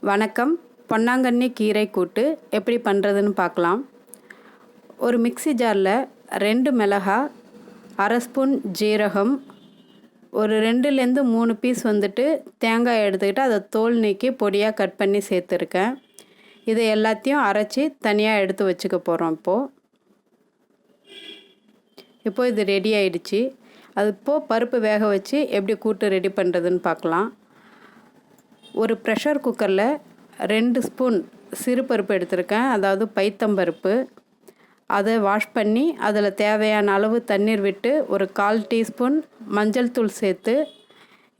வணக்கம். பொன்னாங்கண்ணி கீரை கூட்டு எப்படி பண்ணுறதுன்னு பார்க்கலாம். ஒரு மிக்ஸி ஜாரில் 2 மிளகாய், அரை ஸ்பூன் ஜீரகம், ஒரு 2லேருந்து 3 பீஸ் தேங்காய் எடுத்துக்கிட்டு அதை தோல் நீக்கி பொடியாக கட் பண்ணி சேர்த்துருக்கேன். இதை எல்லாத்தையும் அரைச்சி தனியாக எடுத்து வச்சுக்க போகிறோம். இப்போது இது ரெடி ஆயிடுச்சு. அது இப்போது பருப்பு வேக வச்சு எப்படி கூட்டு ரெடி பண்ணுறதுன்னு பார்க்கலாம். ஒரு ப்ரெஷர் குக்கரில் 2 ஸ்பூன் சிறுபருப்பு எடுத்திருக்கேன், அதாவது பைத்தம்பருப்பு. அதை வாஷ் பண்ணி அதில் தேவையான அளவு தண்ணீர் விட்டு ஒரு 1/4 டீஸ்பூன் மஞ்சள் தூள் சேர்த்து,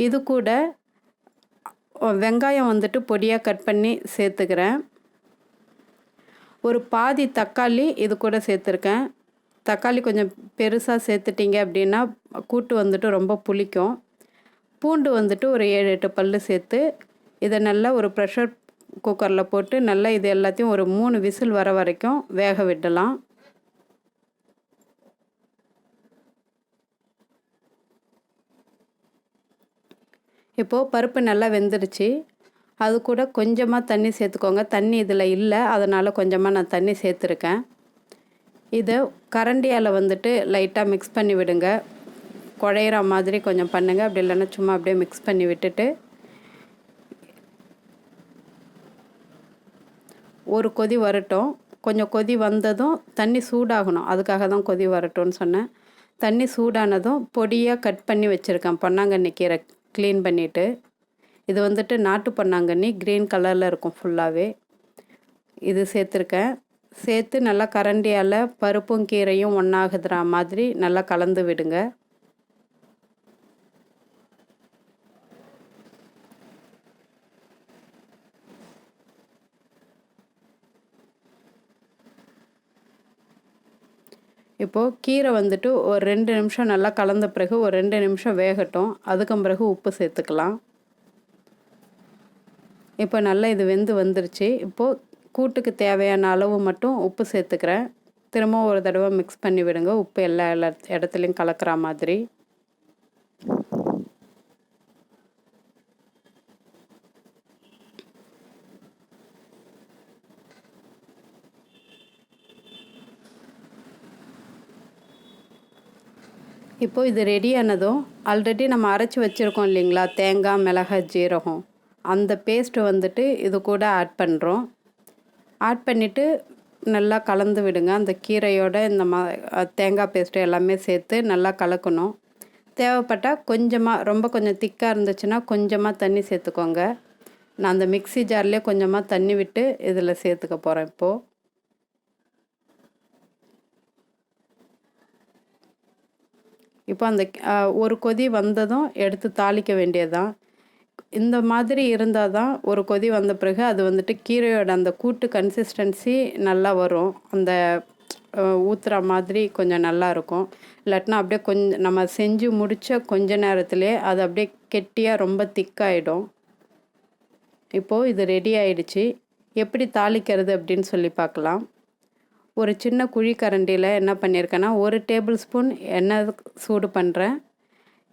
இது கூட வெங்காயம் பொடியாக கட் பண்ணி சேர்த்துக்கிறேன். ஒரு பாதி தக்காளி இது கூட சேர்த்துருக்கேன். தக்காளி கொஞ்சம் பெருசாக சேர்த்துட்டிங்க அப்படின்னா கூட்டு ரொம்ப புளிக்கும். பூண்டு ஒரு 7-8 பல் சேர்த்து இதை நல்லா ஒரு ப்ரெஷர் குக்கரில் போட்டு நல்லா இது எல்லாத்தையும் ஒரு 3 விசில் வர வரைக்கும் வேக விடலாம். இப்போது பருப்பு நல்லா வெந்துடுச்சு. அது கூட கொஞ்சமாக தண்ணி சேர்த்துக்கோங்க. தண்ணி இதில் இல்லை, அதனால் கொஞ்சமாக நான் தண்ணி சேர்த்துருக்கேன். இதை கரண்டியால் லைட்டாக மிக்ஸ் பண்ணி விடுங்க. குழையிற மாதிரி கொஞ்சம் பண்ணுங்கள். அப்படி இல்லைன்னா சும்மா அப்படியே மிக்ஸ் பண்ணி விட்டுட்டு ஒரு கொதி வரட்டும். கொஞ்சம் கொதி வந்ததும் தண்ணி சூடாகணும், அதுக்காக தான் கொதி வரட்டும்னு சொன்னேன். தண்ணி சூடானதும் பொடியாக கட் பண்ணி வச்சுருக்கேன் பொன்னாங்கண்ணி கீரை க்ளீன் பண்ணிவிட்டு. இது நாட்டு பொன்னாங்கண்ணி, க்ரீன் கலரில் இருக்கும் ஃபுல்லாகவே. இது சேர்த்துருக்கேன். சேர்த்து நல்லா கரண்டியால் பருப்பும் கீரையும் ஒன்றாகுதுற மாதிரி நல்லா கலந்து விடுங்க. இப்போது கீரை ஒரு 2 நிமிஷம் நல்லா கலந்த பிறகு ஒரு 2 நிமிஷம் வேகட்டும். அதுக்கு பிறகு உப்பு சேர்த்துக்கலாம். இப்போ நல்லா இது வெந்து வந்துருச்சு. இப்போது கூட்டுக்கு தேவையான அளவு மட்டும் உப்பு சேர்த்துக்கிறேன். திரும்ப ஒரு தடவை மிக்ஸ் பண்ணி விடுங்க, உப்பு எல்லா இடத்துலையும் கலக்கிற மாதிரி. இப்போது இது ரெடியானதும் ஆல்ரெடி நம்ம அரைச்சி வச்சுருக்கோம் இல்லைங்களா, தேங்காய், மிளகாய், ஜீரகம், அந்த பேஸ்ட்டு இது கூட ஆட் பண்ணுறோம். ஆட் பண்ணிவிட்டு நல்லா கலந்து விடுங்க. அந்த கீரையோட இந்த தேங்காய் பேஸ்ட்டு எல்லாமே சேர்த்து நல்லா கலக்கணும். தேவைப்பட்டால் கொஞ்சமாக, ரொம்ப கொஞ்சம் திக்காக இருந்துச்சுன்னா கொஞ்சமாக தண்ணி சேர்த்துக்கோங்க. நான் அந்த மிக்ஸி ஜார்லேயே கொஞ்சமாக தண்ணி விட்டு இதில் சேர்த்துக்க போகிறேன். இப்போ அந்த ஒரு கொதி வந்ததும் எடுத்து தாளிக்க வேண்டியதுதான். இந்த மாதிரி இருந்தால் தான் ஒரு கொதி வந்த பிறகு அது கீரையோட அந்த கூட்டு கன்சிஸ்டன்சி நல்லா வரும். அந்த ஊற்றுற மாதிரி கொஞ்சம் நல்லா இருக்கும். இல்லாட்டினா அப்படியே கொஞ்சம் நம்ம செஞ்சு முடித்த கொஞ்ச நேரத்துலேயே அது அப்படியே கெட்டியாக ரொம்ப திக்காயிடும். இப்போது இது ரெடி ஆயிடுச்சு. எப்படி தாளிக்கிறது அப்படின்னு சொல்லி பார்க்கலாம். ஒரு சின்ன குழிக்கரண்டியில் என்ன பண்ணியிருக்கேன்னா 1 டேபிள் ஸ்பூன் எண்ணெய் சூடு பண்ணுறேன்.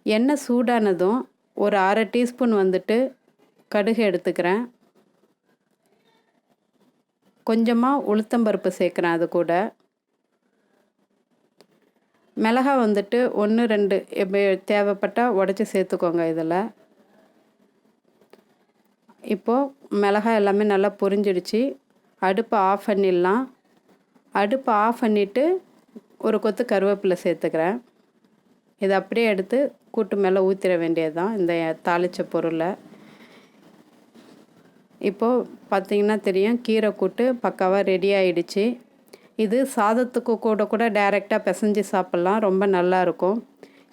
எண்ணெய் சூடானதும் ஒரு 1/2 டீஸ்பூன் கடுகு எடுத்துக்கிறேன். கொஞ்சமாக உளுத்தம்பருப்பு சேர்க்குறேன். அது கூட மிளகாய் 1-2 தேவைப்பட்டால் உடச்சி சேர்த்துக்கோங்க. இதில் இப்போது மிளகாய் எல்லாமே நல்லா பொரிஞ்சிடுச்சு. அடுப்பை ஆஃப் பண்ணிடலாம். அடுப்பை ஆஃப் பண்ணிவிட்டு ஒரு கொத்து கருவேப்பிலை சேர்த்துக்கிறேன். இதை அப்படியே எடுத்து கூட்டு மேலே ஊற்றிட வேண்டியது தான் இந்த தாளித்த பொருளை. இப்போது பார்த்திங்கன்னா தெரியும், கீரை கூட்டு பக்காவாக ரெடி ஆகிடுச்சு. இது சாதத்துக்கு கூட டைரெக்டாக பிசைஞ்சு சாப்பிட்லாம், ரொம்ப நல்லாயிருக்கும்.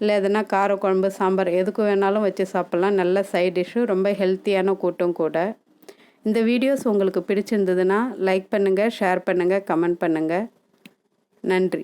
இல்லை எதுனா காரக்குழம்பு, சாம்பார் எதுக்கு வேணாலும் வச்சு சாப்பிட்லாம். நல்ல சைட் டிஷ்ஷு, ரொம்ப ஹெல்த்தியான கூட்டும் கூட. இந்த வீடியோஸ் உங்களுக்கு பிடிச்சிருந்ததுன்னா லைக் பண்ணுங்கள், ஷேர் பண்ணுங்கள், கமெண்ட் பண்ணுங்கள். நன்றி.